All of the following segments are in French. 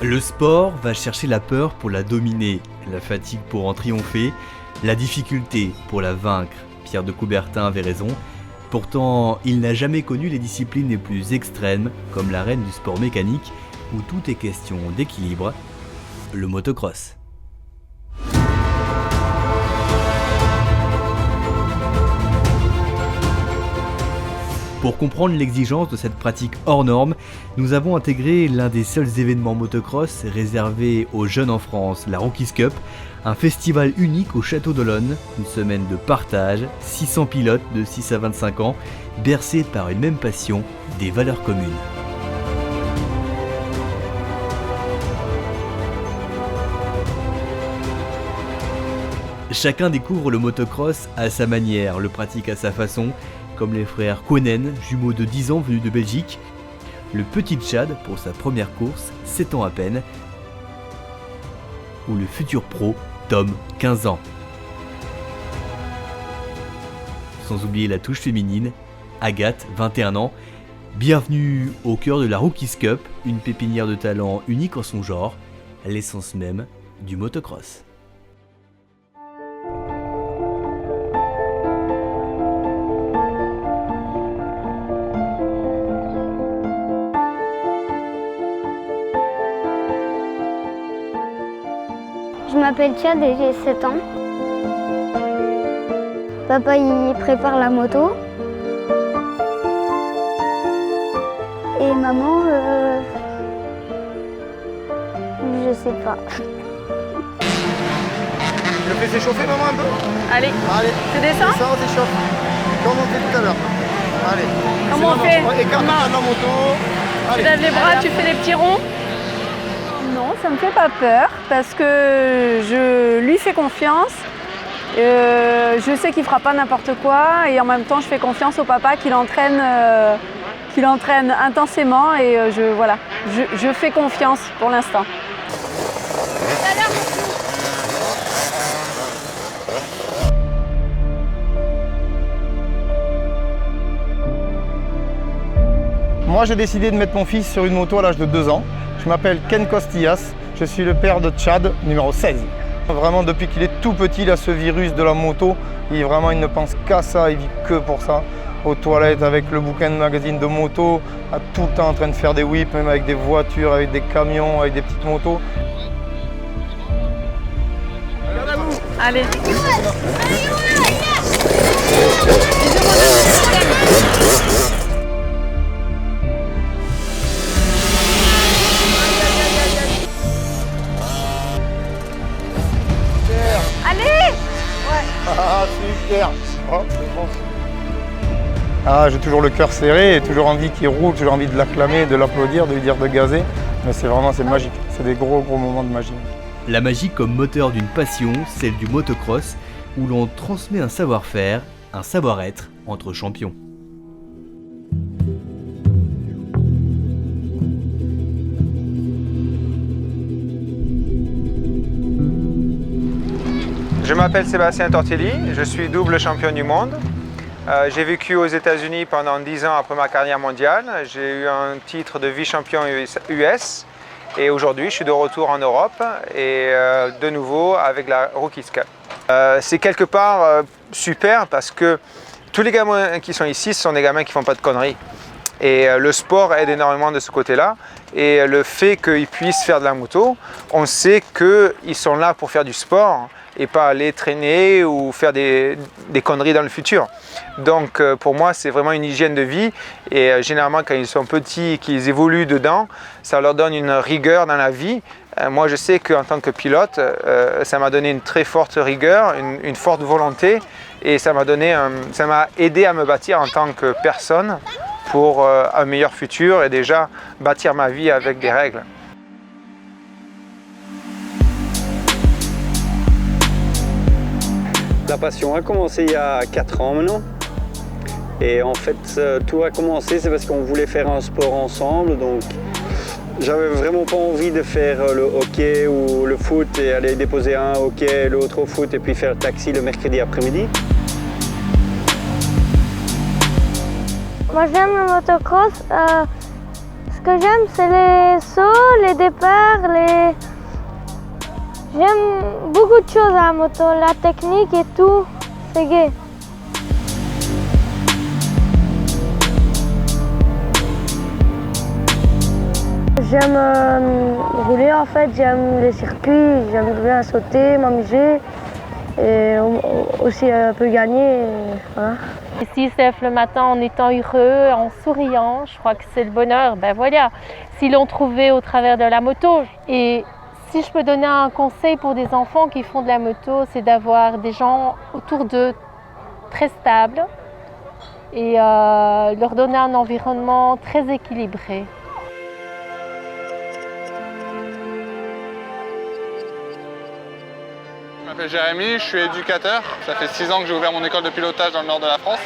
Le sport va chercher la peur pour la dominer, la fatigue pour en triompher, la difficulté pour la vaincre. Pierre de Coubertin avait raison. Pourtant, il n'a jamais connu les disciplines les plus extrêmes, comme l'arène du sport mécanique, où tout est question d'équilibre, le motocross. Pour comprendre l'exigence de cette pratique hors norme, nous avons intégré l'un des seuls événements motocross réservés aux jeunes en France, la Rookies Cup, un festival unique au Château d'Olonne, une semaine de partage, 600 pilotes de 6 à 25 ans, bercés par une même passion, des valeurs communes. Chacun découvre le motocross à sa manière, le pratique à sa façon, comme les frères Kounen, jumeaux de 10 ans venus de Belgique, le petit Tchad pour sa première course, 7 ans à peine, ou le futur pro Tom, 15 ans. Sans oublier la touche féminine, Agathe, 21 ans. Bienvenue au cœur de la Rookies Cup, une pépinière de talent unique en son genre, l'essence même du motocross. Je m'appelle Tchad et j'ai 7 ans. Papa il prépare la moto. Et maman, je sais pas. Je fais s'échauffer maman un peu. Allez, tu descends. Ça on s'échauffe. Comme on fait tout à l'heure. Allez. Comment on fait? Écarte-toi de la moto. Tu lèves les bras, tu fais des petits ronds. Non, ça me fait pas peur parce que je lui fais confiance. Je sais qu'il fera pas n'importe quoi et en même temps je fais confiance au papa qui l'entraîne intensément et je fais confiance pour l'instant. Moi j'ai décidé de mettre mon fils sur une moto à l'âge de 2 ans. Je m'appelle Ken Costillas, je suis le père de Tchad, numéro 16. Vraiment depuis qu'il est tout petit, il a ce virus de la moto, il ne pense qu'à ça, il vit que pour ça. Aux toilettes avec le bouquin de magazine de moto, tout le temps en train de faire des whips, même avec des voitures, avec des camions, avec des petites motos. Allez. Ah super! Oh, c'est bon. Ah, j'ai toujours le cœur serré et toujours envie qu'il roule, toujours envie de l'acclamer, de l'applaudir, de lui dire de gazer. Mais c'est magique, c'est des gros moments de magie. La magie comme moteur d'une passion, celle du motocross, où l'on transmet un savoir-faire, un savoir-être entre champions. Je m'appelle Sébastien Tortelli, je suis double champion du monde. J'ai vécu aux États-Unis pendant 10 ans après ma carrière mondiale. J'ai eu un titre de vice-champion US et aujourd'hui je suis de retour en Europe et de nouveau avec la Rookies Cup. C'est quelque part super parce que tous les gamins qui sont ici, ce sont des gamins qui ne font pas de conneries. Et le sport aide énormément de ce côté-là. Et le fait qu'ils puissent faire de la moto, on sait qu'ils sont là pour faire du sport et pas aller traîner ou faire des conneries dans le futur. Donc pour moi, c'est vraiment une hygiène de vie et généralement quand ils sont petits et qu'ils évoluent dedans, ça leur donne une rigueur dans la vie. Moi, je sais qu'en tant que pilote, ça m'a donné une très forte rigueur, une forte volonté et ça m'a aidé à me bâtir en tant que personne pour un meilleur futur et déjà bâtir ma vie avec des règles. La passion a commencé il y a 4 ans maintenant. Et en fait, tout a commencé, c'est parce qu'on voulait faire un sport ensemble. Donc, j'avais vraiment pas envie de faire le hockey ou le foot et aller déposer un hockey, l'autre au foot et puis faire le taxi le mercredi après-midi. Moi j'aime le motocross parce que j'aime, c'est les sauts, les départs, J'aime beaucoup de choses à la moto, la technique et tout, c'est gai. J'aime rouler en fait, j'aime les circuits, j'aime bien sauter, m'amuser et aussi un peu gagner. Voilà. Et s'ils se lèvent le matin en étant heureux, en souriant, je crois que c'est le bonheur. Ben voilà, s'ils l'ont trouvé au travers de la moto. Et si je peux donner un conseil pour des enfants qui font de la moto, c'est d'avoir des gens autour d'eux très stables et leur donner un environnement très équilibré. Je m'appelle Jérémy, je suis éducateur. Ça fait 6 ans que j'ai ouvert mon école de pilotage dans le nord de la France.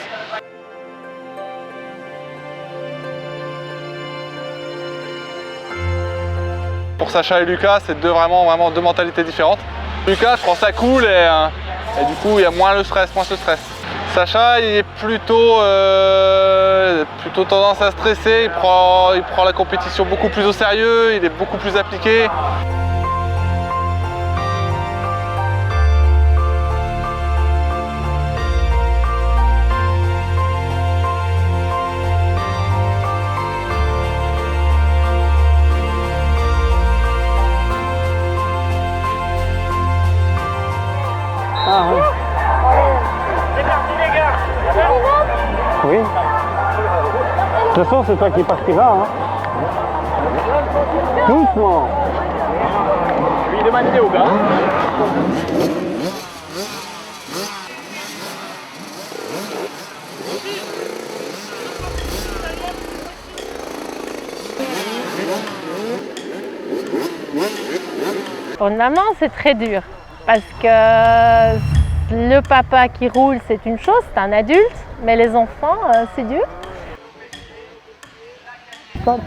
Pour Sacha et Lucas, c'est vraiment deux mentalités différentes. Lucas, je prends ça cool et du coup, il y a moins ce stress. Sacha, il est plutôt tendance à stresser, il prend la compétition beaucoup plus au sérieux, il est beaucoup plus appliqué. Ah oui. C'est parti les gars. Oui. De toute façon, c'est toi qui partiras. Hein. Doucement. Lui demander au gars. Pour une maman, c'est très dur parce que le papa qui roule, c'est une chose, c'est un adulte, mais les enfants, c'est dur.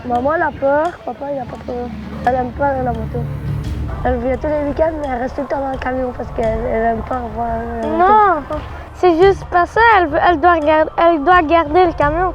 Maman elle a peur, papa il a pas peur. Elle aime pas la moto. Elle vient tous les week-ends, mais elle reste tout le temps dans le camion parce qu'elle aime pas voir la moto. Non, c'est juste pas ça, elle doit garder le camion.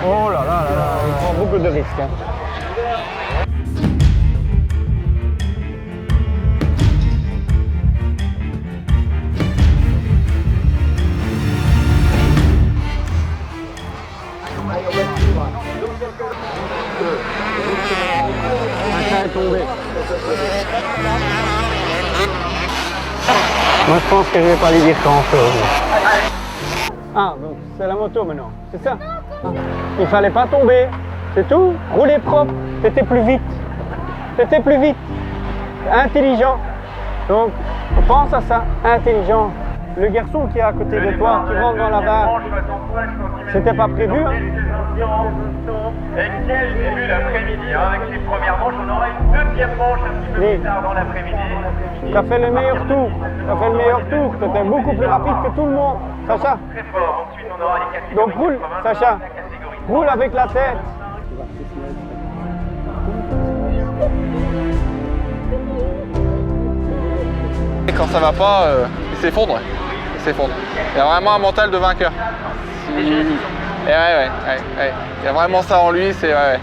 Oh là là là là, il prend beaucoup de risques. Hein. Un est tombé. Moi je pense que je vais pas lui dire grand chose. Ah, donc c'est la moto maintenant, c'est ça? Il fallait pas tomber, c'est tout. Rouler propre, t'étais plus vite. T'étais plus vite. Intelligent. Donc, on pense à ça, intelligent. Le garçon qui est à côté de toi, qui rentre dans la barre, c'était pas prévu. Hein? Et quel début d'après-midi, avec les premières manches, on aura une deuxième manche un petit peu plus tard dans l'après-midi. T'as fait le meilleur tour. T'as fait le meilleur tour. T'étais beaucoup plus rapide que tout le monde. Sacha. Très fort. Ensuite, on aura les catégories. Donc roule, Sacha. Roule avec la tête. Et quand ça va pas, il s'effondre. Il y a vraiment un mental de vainqueur. Et ouais. Il y a vraiment ça en lui, c'est ouais.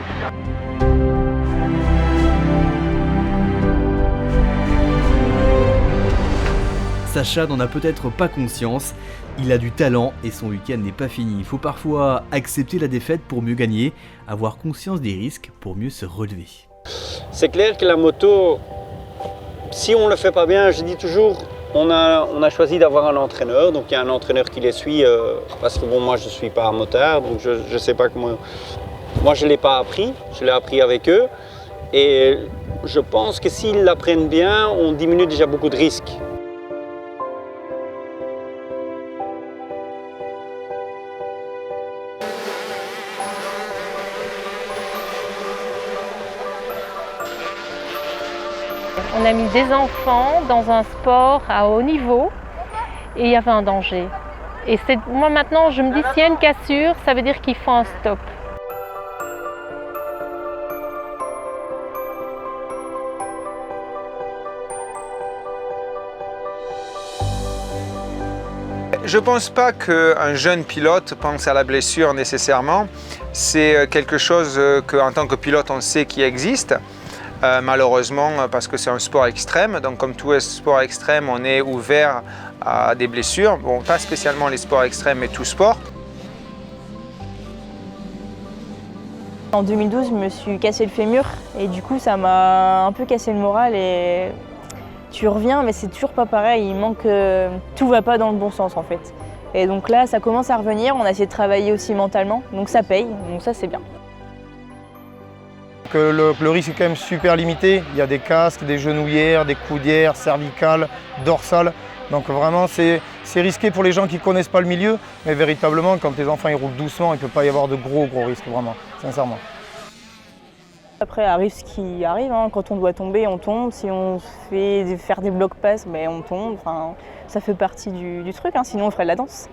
Sacha n'en a peut-être pas conscience, il a du talent et son week-end n'est pas fini. Il faut parfois accepter la défaite pour mieux gagner, avoir conscience des risques pour mieux se relever. C'est clair que la moto, si on ne le fait pas bien, je dis toujours, on a choisi d'avoir un entraîneur. Donc il y a un entraîneur qui les suit, parce que bon, moi je ne suis pas un motard, donc je ne sais pas comment... Moi je ne l'ai pas appris, je l'ai appris avec eux. Et je pense que s'ils l'apprennent bien, on diminue déjà beaucoup de risques. On a mis des enfants dans un sport à haut niveau et il y avait un danger. Et moi maintenant, je me dis, s'il y a une cassure, ça veut dire qu'il faut un stop. Je ne pense pas qu'un jeune pilote pense à la blessure nécessairement. C'est quelque chose qu'en tant que pilote, on sait qui existe. Malheureusement, parce que c'est un sport extrême. Donc comme tout sport extrême, on est ouvert à des blessures. Bon, pas spécialement les sports extrêmes, mais tout sport. En 2012, je me suis cassé le fémur et du coup, ça m'a un peu cassé le moral et tu reviens, mais c'est toujours pas pareil. Il manque, tout va pas dans le bon sens en fait. Et donc là, ça commence à revenir. On a essayé de travailler aussi mentalement, donc ça paye. Donc ça, c'est bien. Le risque est quand même super limité. Il y a des casques, des genouillères, des coudières, cervicales, dorsales. Donc vraiment, c'est risqué pour les gens qui ne connaissent pas le milieu. Mais véritablement, quand les enfants ils roulent doucement, il ne peut pas y avoir de gros risques, vraiment, sincèrement. Après, arrive ce qui arrive. Hein. Quand on doit tomber, on tombe. Si on fait faire des blocs passes, ben, on tombe. Enfin, ça fait partie du truc. Hein. Sinon, on ferait de la danse.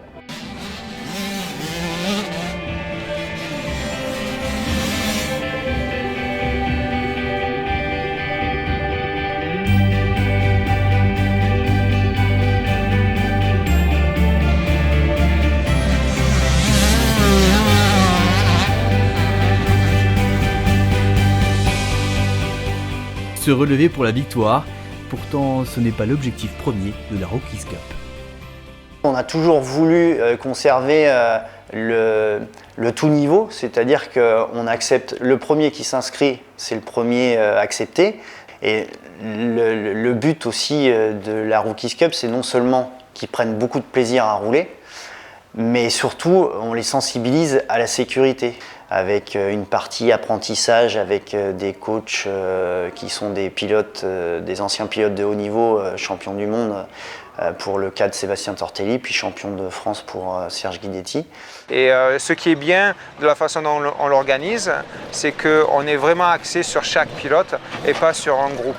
Se relever pour la victoire, pourtant ce n'est pas l'objectif premier de la Rookies Cup. On a toujours voulu conserver le tout niveau, c'est-à-dire qu'on accepte le premier qui s'inscrit, c'est le premier accepté. Et le but aussi de la Rookies Cup, c'est non seulement qu'ils prennent beaucoup de plaisir à rouler, mais surtout on les sensibilise à la sécurité, avec une partie apprentissage avec des coachs qui sont des pilotes, des anciens pilotes de haut niveau, champions du monde pour le cas de Sébastien Tortelli, puis champion de France pour Serge Guidetti. Et ce qui est bien de la façon dont on l'organise, c'est qu'on est vraiment axé sur chaque pilote et pas sur un groupe.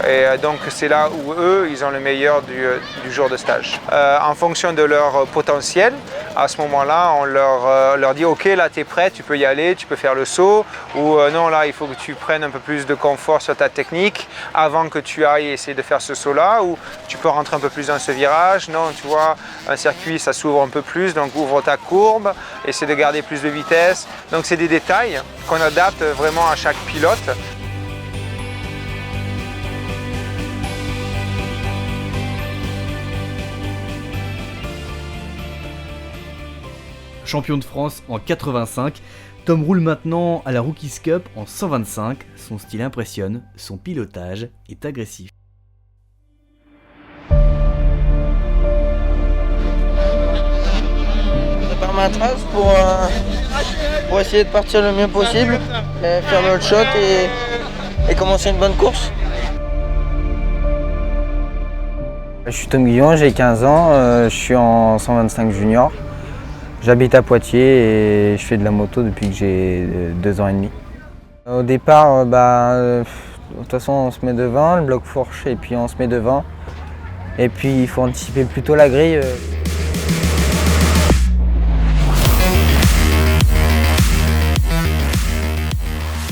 Et donc c'est là où eux, ils ont le meilleur du jour de stage. En fonction de leur potentiel, à ce moment-là, on leur dit « Ok, là tu es prêt, tu peux y aller, tu peux faire le saut » ou « Non, là il faut que tu prennes un peu plus de confort sur ta technique avant que tu ailles essayer de faire ce saut-là » ou « Tu peux rentrer un peu plus dans ce virage, non, tu vois, un circuit ça s'ouvre un peu plus, donc ouvre ta courbe, essaie de garder plus de vitesse ». Donc c'est des détails qu'on adapte vraiment à chaque pilote. Champion de France en 85, Tom roule maintenant à la Rookies Cup en 125. Son style impressionne, son pilotage est agressif. Je prépare ma trace pour essayer de partir le mieux possible, faire notre shot et commencer une bonne course. Je suis Tom Guillon, j'ai 15 ans, je suis en 125 junior. J'habite à Poitiers et je fais de la moto depuis que j'ai 2 ans et demi. Au départ, de toute façon on se met devant, le bloc fourche et puis on se met devant. Et puis il faut anticiper plutôt la grille.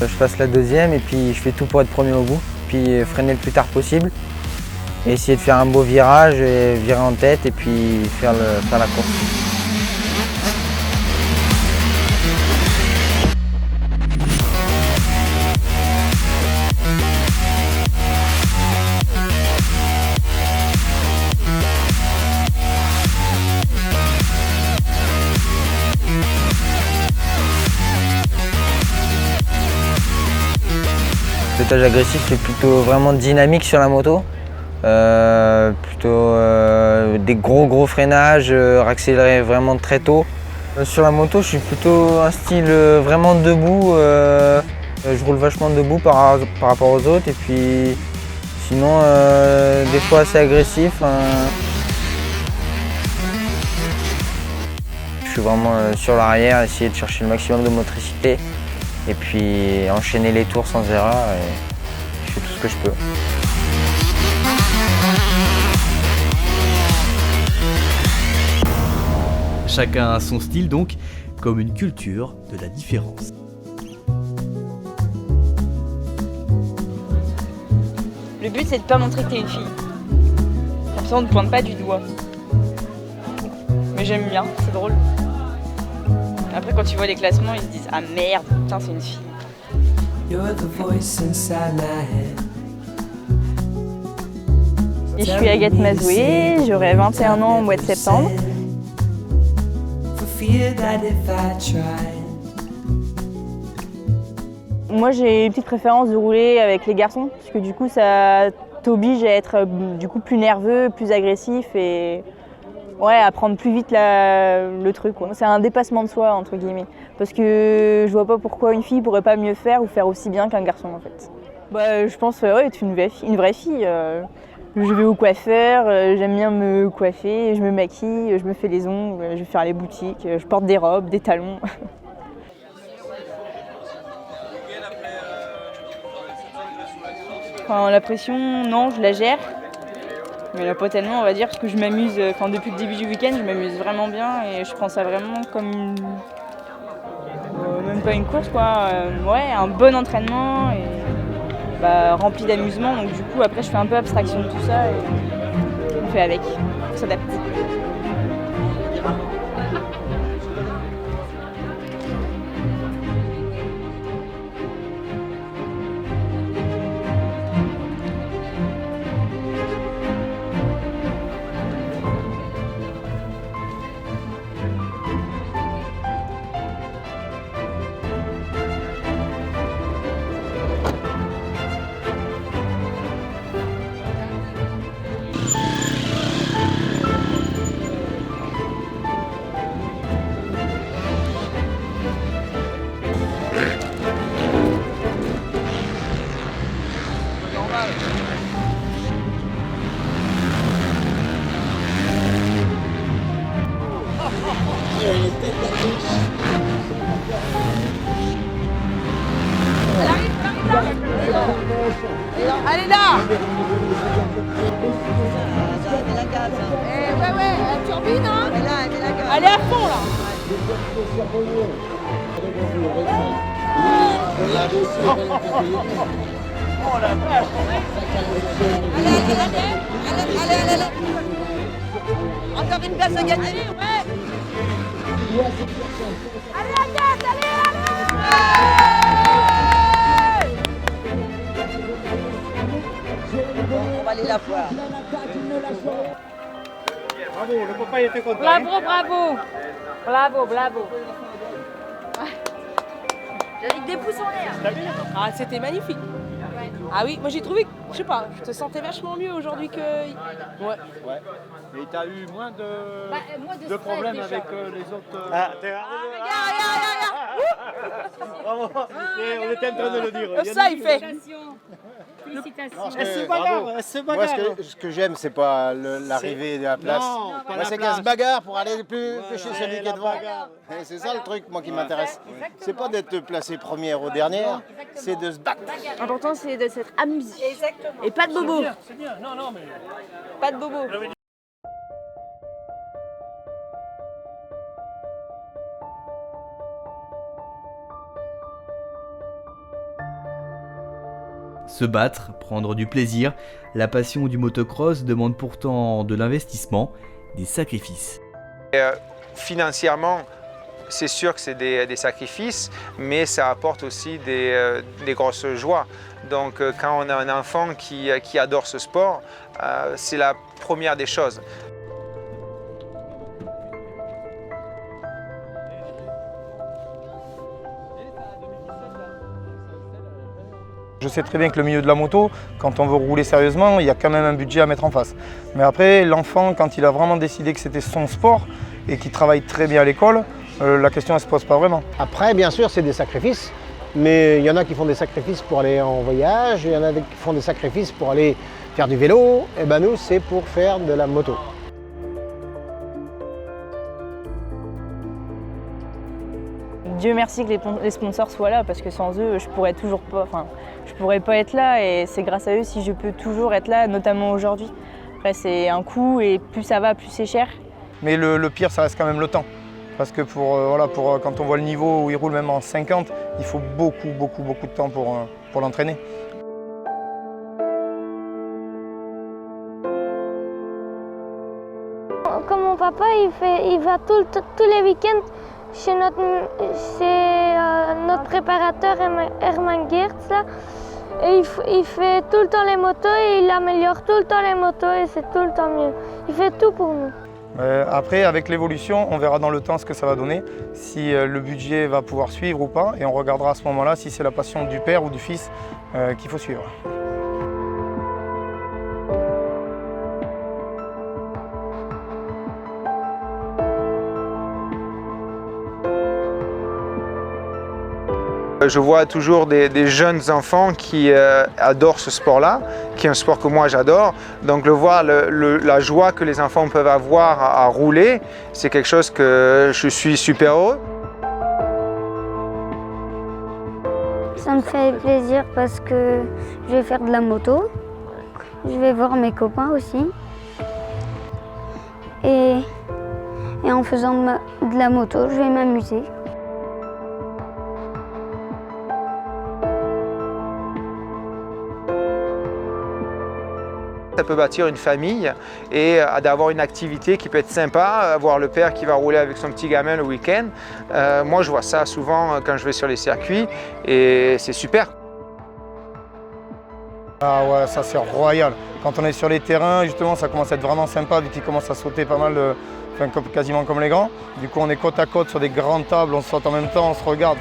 Je passe la deuxième et puis je fais tout pour être premier au bout. Puis freiner le plus tard possible. Et essayer de faire un beau virage, et virer en tête et puis faire la course. Le pilotage agressif, c'est plutôt vraiment dynamique sur la moto. Plutôt des gros freinages, accélérer vraiment très tôt. Sur la moto, je suis plutôt un style vraiment debout. Je roule vachement debout par rapport aux autres. Et puis sinon, des fois assez agressif. Je suis vraiment sur l'arrière, essayer de chercher le maximum de motricité. Et puis enchaîner les tours sans erreur. Et je fais tout ce que je peux. Chacun a son style donc, comme une culture de la différence. Le but, c'est de pas montrer que t'es une fille. Comme ça, on ne pointe pas du doigt. Mais j'aime bien, c'est drôle. Après, quand tu vois les classements, ils se disent « Ah merde, putain, c'est une fille ». Et je suis Agathe Mazoué, j'aurai 21 ans au mois de septembre. Moi, j'ai une petite préférence de rouler avec les garçons, parce que du coup, ça t'oblige à être du coup plus nerveux, plus agressif et ouais, à prendre plus vite le truc. C'est un dépassement de soi, entre guillemets, parce que je vois pas pourquoi une fille pourrait pas mieux faire ou faire aussi bien qu'un garçon, en fait. Bah, je pense ouais, être une vraie fille. Je vais au coiffeur, j'aime bien me coiffer, je me maquille, je me fais les ongles, je vais faire les boutiques, je porte des robes, des talons. Enfin, la pression, non, je la gère. Mais là, pas tellement, on va dire, parce que je m'amuse, depuis le début du week-end, je m'amuse vraiment bien et je prends ça vraiment comme même pas une course, quoi. Ouais, un bon entraînement et rempli d'amusement. Donc du coup, après, je fais un peu abstraction de tout ça et on fait avec, on s'adapte. Allez là! Ouais, elle turbine, hein? Allez à fond là! Oh la vache! Allez! Encore une place à gagner! Ouais! Allez Agathe, allez! On va aller la voir. Bravo, le papa il était content. Bravo. J'avais que des pouces en l'air. Ah, c'était magnifique. Ah oui, moi j'ai trouvé, je sais pas, je te sentais vachement mieux aujourd'hui que... Ouais. Et t'as eu moins de problèmes déjà. avec les autres... Regarde. Bravo. On était en train de le dire. Ça il fait. Félicitations. Elle se bagarre. Moi, ce que j'aime, c'est pas l'arrivée de la place. Non, pas moi, la c'est place. qu'elle se bagarre pour aller plus chez celui qui est la devant. bagarre. Et c'est ça le truc, moi, qui m'intéresse. C'est pas d'être placé première ou dernière, c'est de se battre. L'important, c'est de s'être amusé. Exactement. Et pas de bobo. C'est bien. Non, mais... Pas de bobo. Se battre, prendre du plaisir, la passion du motocross demande pourtant de l'investissement, des sacrifices. Financièrement, c'est sûr que c'est des sacrifices, mais ça apporte aussi des grosses joies. Donc quand on a un enfant qui adore ce sport, c'est la première des choses. Je sais très bien que le milieu de la moto, quand on veut rouler sérieusement, il y a quand même un budget à mettre en face. Mais après, l'enfant, quand il a vraiment décidé que c'était son sport et qu'il travaille très bien à l'école, la question ne se pose pas vraiment. Après, bien sûr, c'est des sacrifices. Mais il y en a qui font des sacrifices pour aller en voyage, il y en a qui font des sacrifices pour aller faire du vélo. Et ben nous, c'est pour faire de la moto. Dieu merci que les sponsors soient là, parce que sans eux, je pourrais pas être là, et c'est grâce à eux si je peux toujours être là, notamment aujourd'hui. Après, c'est un coût, et plus ça va, plus c'est cher. Mais le pire, ça reste quand même le temps. Parce que quand on voit le niveau où il roule même en 50, il faut beaucoup de temps pour l'entraîner. Comme mon papa, il va tous les week-ends chez notre préparateur Hermann Geertz, là. Et il fait tout le temps les motos et il améliore tout le temps les motos et c'est tout le temps mieux. Il fait tout pour nous. Après, avec l'évolution, on verra dans le temps ce que ça va donner, si le budget va pouvoir suivre ou pas, et on regardera à ce moment-là si c'est la passion du père ou du fils qu'il faut suivre. Je vois toujours des jeunes enfants qui adorent ce sport-là, qui est un sport que moi j'adore. Donc voir la joie que les enfants peuvent avoir à rouler, c'est quelque chose que je suis super heureux. Ça me fait plaisir parce que je vais faire de la moto. Je vais voir mes copains aussi. Et en faisant de la moto, je vais m'amuser. Ça peut bâtir une famille et d'avoir une activité qui peut être sympa, avoir le père qui va rouler avec son petit gamin le week-end. Moi je vois ça souvent quand je vais sur les circuits et c'est super. Ah ouais, ça c'est royal. Quand on est sur les terrains, justement, ça commence à être vraiment sympa vu qu'ils commencent à sauter pas mal, quasiment comme les grands. Du coup on est côte à côte sur des grandes tables, on saute en même temps, on se regarde,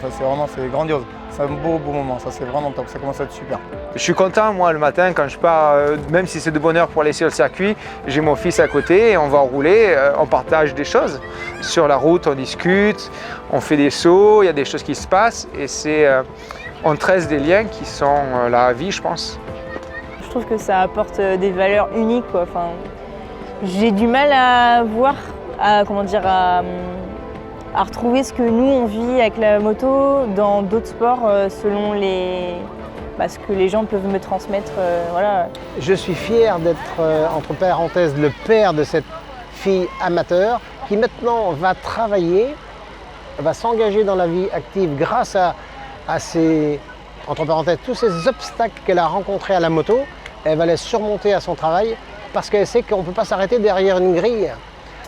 c'est grandiose. C'est un beau moment, ça c'est vraiment top, ça commence à être super. Je suis content moi le matin quand je pars, même si c'est de bonne heure pour aller sur le circuit, j'ai mon fils à côté et on va rouler, on partage des choses. Sur la route on discute, on fait des sauts, il y a des choses qui se passent et on tresse des liens qui sont la vie je pense. Je trouve que ça apporte des valeurs uniques, quoi. Enfin, j'ai du mal à voir, à retrouver ce que nous on vit avec la moto dans d'autres sports selon ce que les gens peuvent me transmettre. Voilà. Je suis fier d'être, entre parenthèses, le père de cette fille amateur qui maintenant va travailler, va s'engager dans la vie active grâce à ces, entre parenthèses, tous ces obstacles qu'elle a rencontrés à la moto. Elle va les surmonter à son travail parce qu'elle sait qu'on ne peut pas s'arrêter derrière une grille.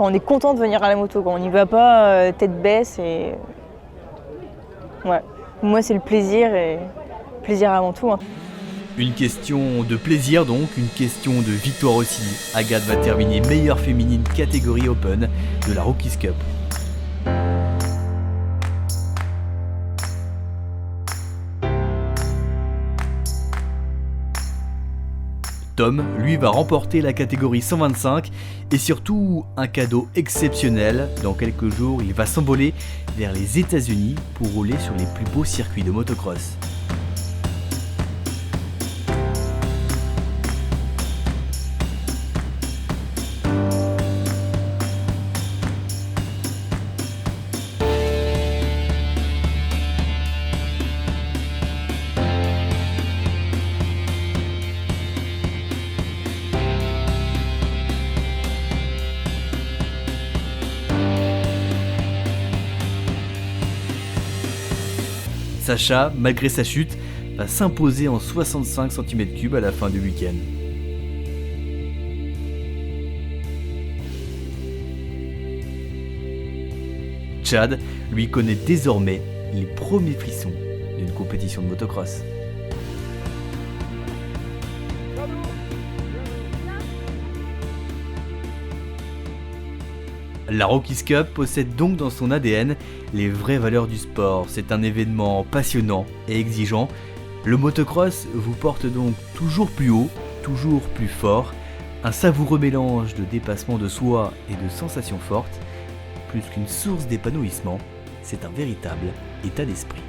On est content de venir à la moto, quand on n'y va pas tête baisse et ouais. Moi c'est le plaisir et plaisir avant tout. Hein. Une question de plaisir donc, une question de victoire aussi. Agathe va terminer meilleure féminine catégorie Open de la Rookies Cup. Tom, lui, va remporter la catégorie 125 et surtout un cadeau exceptionnel. Dans quelques jours, il va s'envoler vers les États-Unis pour rouler sur les plus beaux circuits de motocross. Sacha, malgré sa chute, va s'imposer en 65 cm3 à la fin du week-end. Chad, lui, connaît désormais les premiers frissons d'une compétition de motocross. La Rookies Cup possède donc dans son ADN les vraies valeurs du sport. C'est un événement passionnant et exigeant. Le motocross vous porte donc toujours plus haut, toujours plus fort. Un savoureux mélange de dépassement de soi et de sensations fortes. Plus qu'une source d'épanouissement, c'est un véritable état d'esprit.